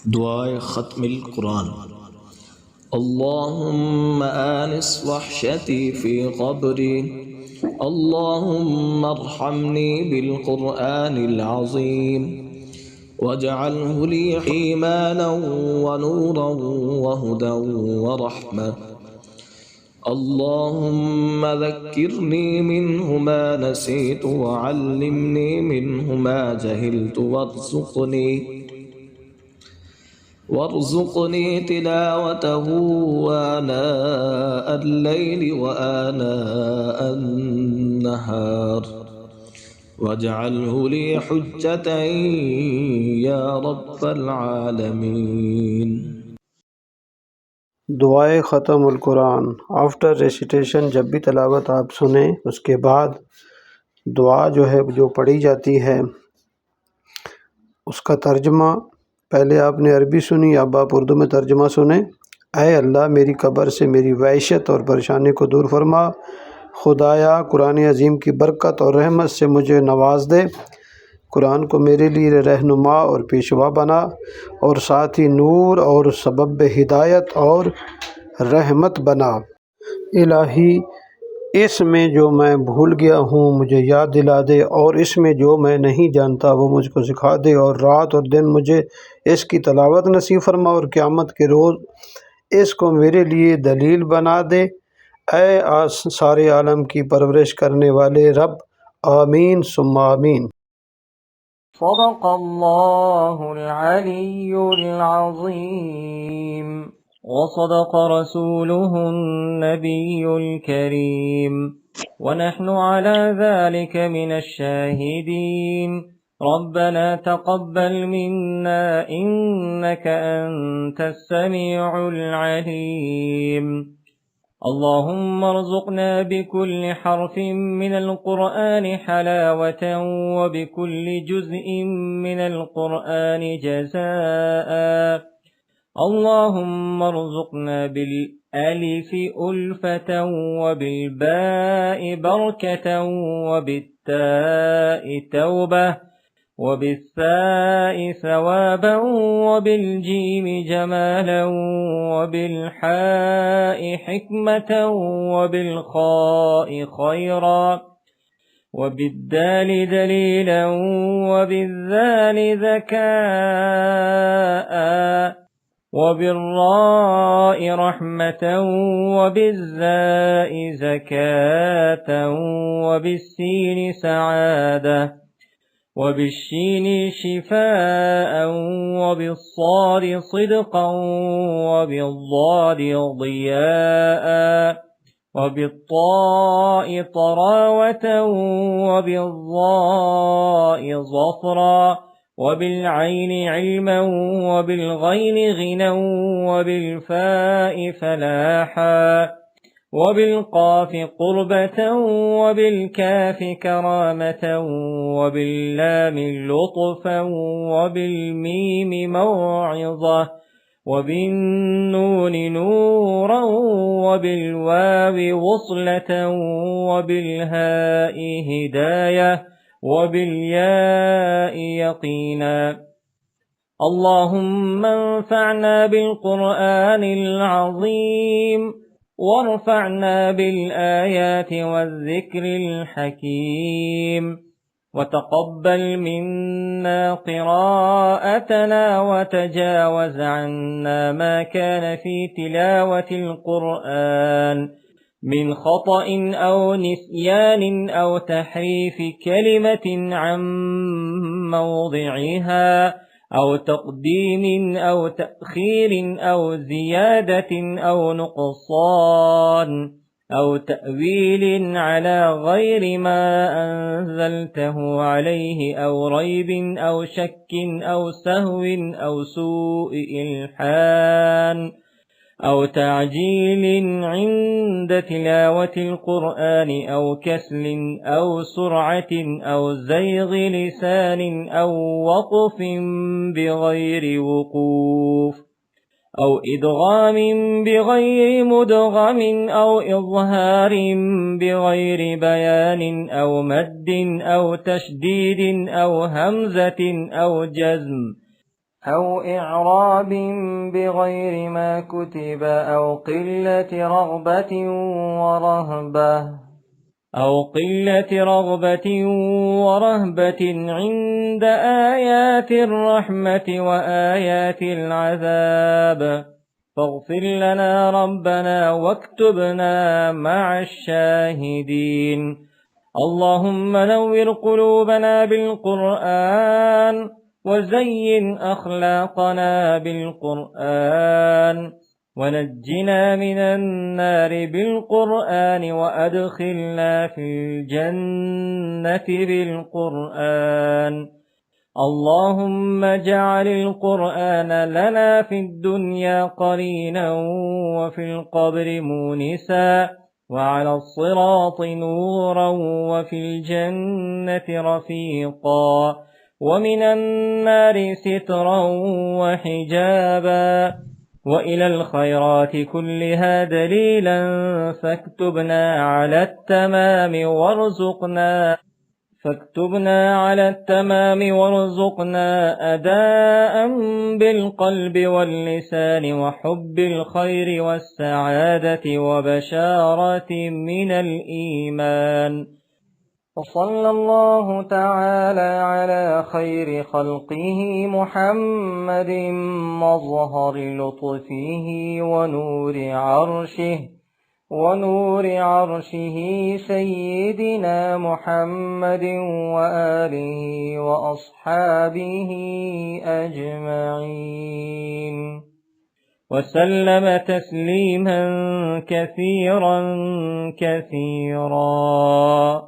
दुआए ख़त्मिल कुरान। अल्लाहुम्मा आनिस वहशती फ़ी क़ब्री, अल्लाहुम्मा अर्हमनी बिल क़ुरआनिल अज़ीम, वजअल्हु ली ईमानन व नूरन व हुदन व रहमह। अल्लाहुम्मा ज़क्किरनी मिन्हु मा नसीतु व अल्लिमनी मिन्हु मा जहिलतु वरज़ुक़नी तिलावतहु आनाअ अल-लैलि व आनाअ अन-नहार, वजअल्हु ली हुज्जतन या रब्बल आलमीन। दुआए ख़त्मुल कुरान। आफ्टर रेसिटेशन, जब भी तलावत आप सुने उसके बाद दुआ जो पढ़ी जाती है उसका तर्जमा पहले आपने अरबी सुनी, अब आप उर्दू में तर्जमा सुने। ऐ अल्लाह, मेरी कब्र से मेरी वहशत और परेशानी को दूर फरमा। खुदाया, कुरान अज़ीम की बरकत और रहमत से मुझे नवाज दे। कुरान को मेरे लिए रहनुमा और पेशवा बना, और साथ ही नूर और सबब हिदायत और रहमत बना। इलाही, इसमें जो मैं भूल गया हूँ मुझे याद दिला दे, और इसमें जो मैं नहीं जानता वो मुझको सिखा दे, और रात और दिन मुझे इसकी तलावत नसीब फरमा, और क़यामत के रोज़ इसको मेरे लिए दलील बना दे। ऐ सारे आलम की परवरिश करने वाले रब, आमीन सुम्मा आमीन। सदक़ल्लाहुल अलिय्युल अज़ीम व सदक़ रसूलुहुन नबियुल करीम व नहनु अला ज़ालिका मिनश शाहिदीन। रब्बना तक़ब्बल मिन्ना इन्नका अंतस समीउल अलीम। اللهم ارزقنا بكل حرف من القرآن حلاوة وبكل جزء من القرآن جزاء. اللهم ارزقنا بالألف ألفة وبالباء بركة وبالتاء توبة وبالثاء ثوابا وبالجيم جمالا وبالحاء حكمة وبالخاء خيرا وبالدال دليلا وبالذال ذكاء وبالراء رحمة وبالزاء زكاة وبالسين سعادة وبالشين شفاء وبالصاد صدقا وبالضاد ضياء وبالطاء طراوة وبالضاء ظفرا وبالعين علما وبالغين غنى وبالفاء فلاحا وبالقاف قربة وبالكاف كرامة وباللام لطفا وبالميم موعظة وبالنون نورا وبالواو وصلة وبالهاء هداية وبالياء يقينا. اللهم انفعنا بالقرآن العظيم وارفعنا بالآيات والذكر الحكيم، وتقبل منا قراءتنا وتجاوز عنا ما كان في تلاوة القرآن من خطأ أو نسيان أو تحريف كلمة عن موضعها أو تقديم أو تأخير أو زيادة أو نقصان أو تأويل على غير ما أنزلته عليه أو ريب أو شك أو سهو أو سوء إلحان أو تعجيل عند تلاوة القرآن أو كسل أو سرعة أو زيغ لسان أو وقف بغير وقوف أو إدغام بغير مدغم أو إظهار بغير بيان أو مد أو تشديد أو همزة أو جزم أو إعراب بغير ما كتب أو قلة رغبة ورهبة عند آيات الرحمة وآيات العذاب، فاغفر لنا ربنا واكتبنا مع الشاهدين. اللهم نور قلوبنا بالقرآن وزين أخلاقنا بالقرآن، ونجنا من النار بالقرآن، وأدخلنا في الجنة بالقرآن. اللهم اجعل القرآن لنا في الدنيا قرينا، وفي القبر مونسا، وعلى الصراط نورا، وفي الجنة رفيقا، ومن النار سترا وحجابا، وإلى الخيرات كلها دليلا، فاكتبنا على التمام وارزقنا أداء بالقلب واللسان، وحب الخير والسعادة وبشارة من الإيمان. وصلى الله تعالى على خير خلقه محمد مظهر لطفه ونور عرشه سيدنا محمد وآله وأصحابه أجمعين، وسلم تسليما كثيرا.